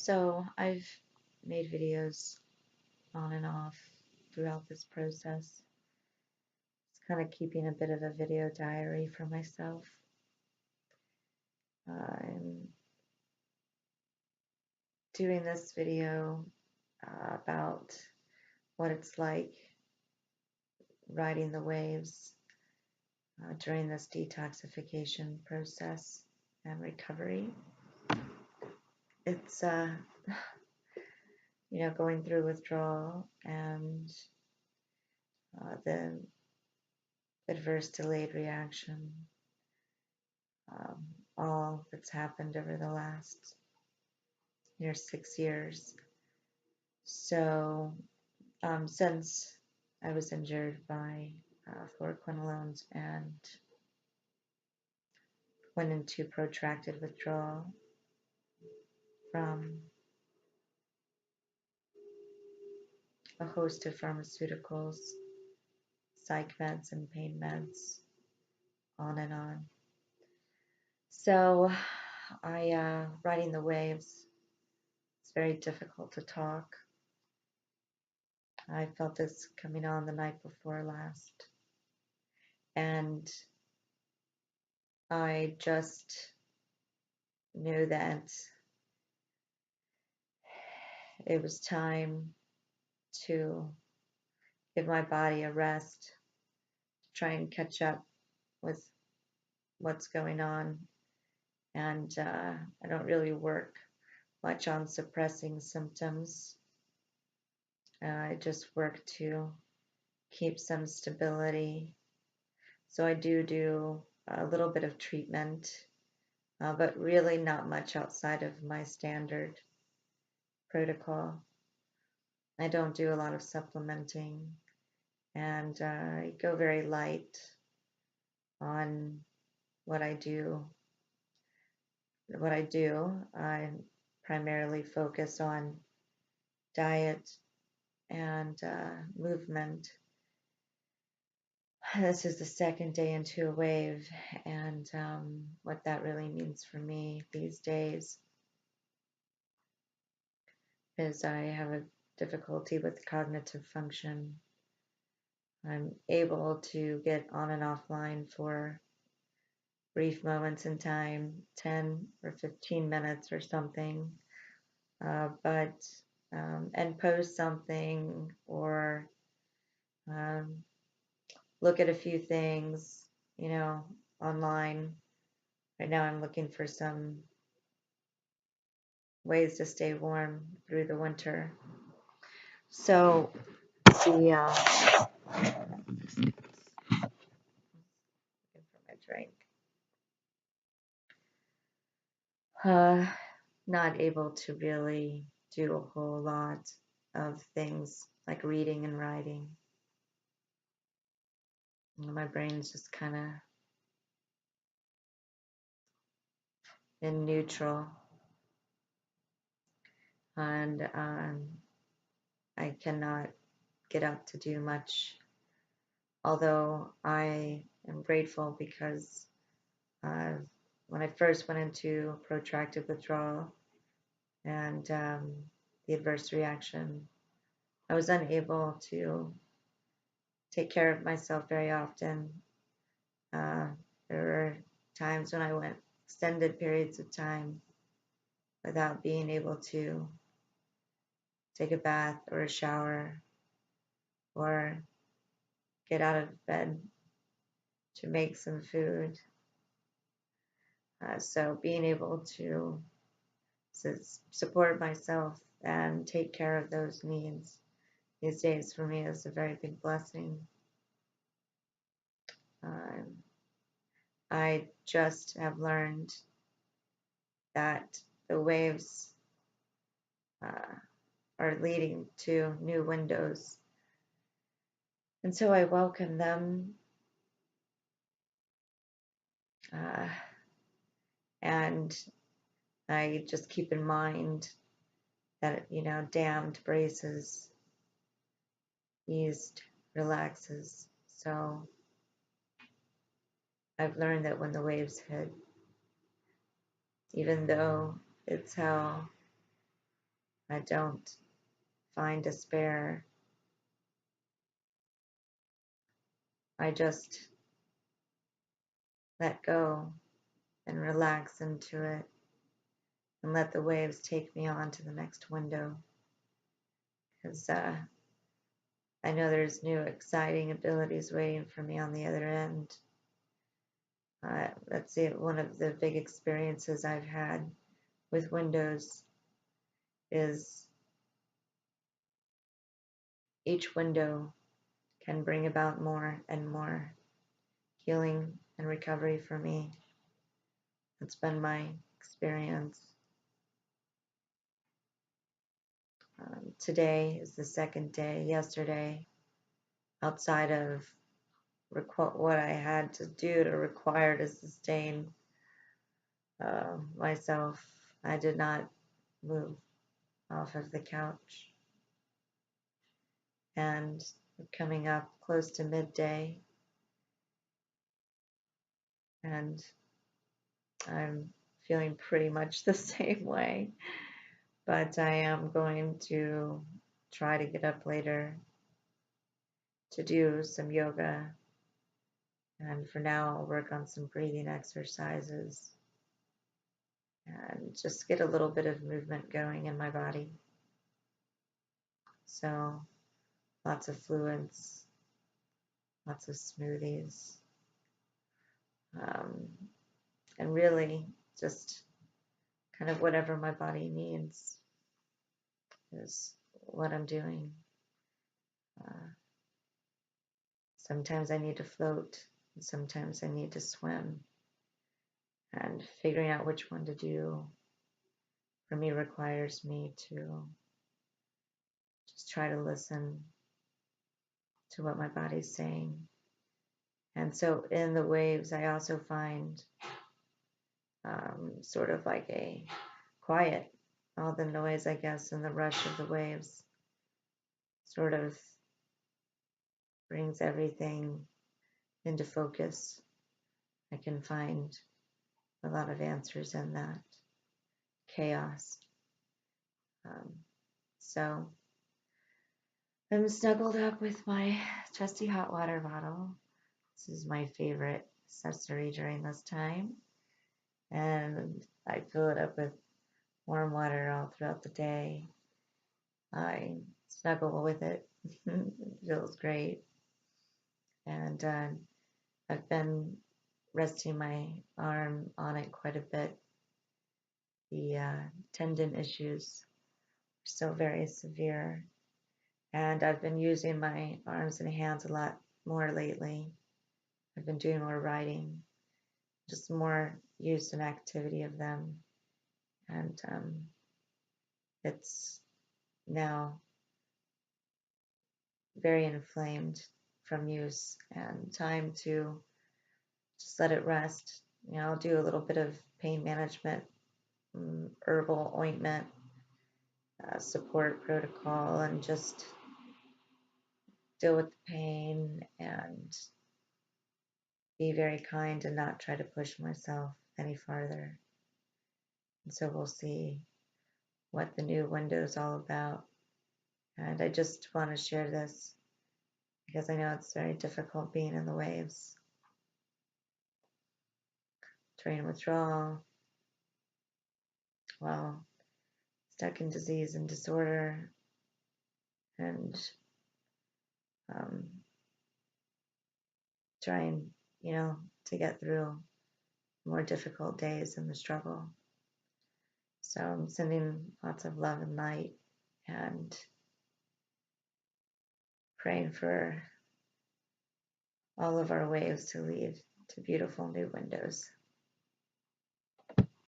So I've made videos on and off throughout this process. It's kind of keeping a bit of a video diary for myself. I'm doing this video about what it's like riding the waves during this detoxification process and recovery. It's going through withdrawal and the adverse delayed reaction, um, all that's happened over the last near 6 years. So since I was injured by fluoroquinolones and went into protracted withdrawal from a host of pharmaceuticals, psych meds and pain meds, on and on. So riding the waves, it's very difficult to talk. I felt this coming on the night before last, and I just knew that it was time to give my body a rest, to try and catch up with what's going on. And I don't really work much on suppressing symptoms. I just work to keep some stability. So I do a little bit of treatment, but really not much outside of my standard protocol. I don't do a lot of supplementing, and I go very light on what I do. I primarily focus on diet and movement. This is the second day into a wave, and what that really means for me these days is I have a difficulty with cognitive function. I'm able to get on and offline for brief moments in time, 10 or 15 minutes or something, but and post something or look at a few things, online. Right now I'm looking for some ways to stay warm through the winter. So the looking for my drink. Not able to really do a whole lot of things like reading and writing. My brain's just kind of in neutral, and I cannot get up to do much. Although I am grateful because when I first went into protracted withdrawal and the adverse reaction, I was unable to take care of myself very often. There were times when I went extended periods of time without being able to take a bath or a shower or get out of bed to make some food. So being able to support myself and take care of those needs these days for me is a very big blessing. I just have learned that the waves are leading to new windows, and so I welcome them. And I just keep in mind that, dammed braces, eased relaxes. So I've learned that when the waves hit, even though it's hell, I don't find despair. I just let go and relax into it and let the waves take me on to the next window. Because I know there's new exciting abilities waiting for me on the other end. That's one of the big experiences I've had with windows is each window can bring about more and more healing and recovery for me. That's been my experience. Today is the second day. Yesterday, outside of what I had to do to require to sustain myself, I did not move off of the couch. And coming up close to midday, and I'm feeling pretty much the same way, but I am going to try to get up later to do some yoga, and for now I'll work on some breathing exercises and just get a little bit of movement going in my body. So lots of fluids, lots of smoothies, um, and really just kind of whatever my body needs is what I'm doing. Sometimes I need to float, and sometimes I need to swim, and figuring out which one to do for me requires me to just try to listen to what my body's saying. And so in the waves, I also find sort of like a quiet, all the noise, I guess, and the rush of the waves sort of brings everything into focus. I can find a lot of answers in that chaos. So I'm snuggled up with my trusty hot water bottle. This is my favorite accessory during this time. And I fill it up with warm water all throughout the day. I snuggle with it. It feels great. And I've been resting my arm on it quite a bit. The tendon issues are still very severe. And I've been using my arms and hands a lot more lately. I've been doing more writing, just more use and activity of them. And it's now very inflamed from use and time to just let it rest. I'll do a little bit of pain management, herbal ointment, support protocol, and just deal with the pain and be very kind and not try to push myself any farther. And so we'll see what the new window is all about. And I just want to share this because I know it's very difficult being in the waves. Train withdrawal, well, stuck in disease and disorder, and um, trying, to get through more difficult days in the struggle. So I'm sending lots of love and light and praying for all of our waves to lead to beautiful new windows.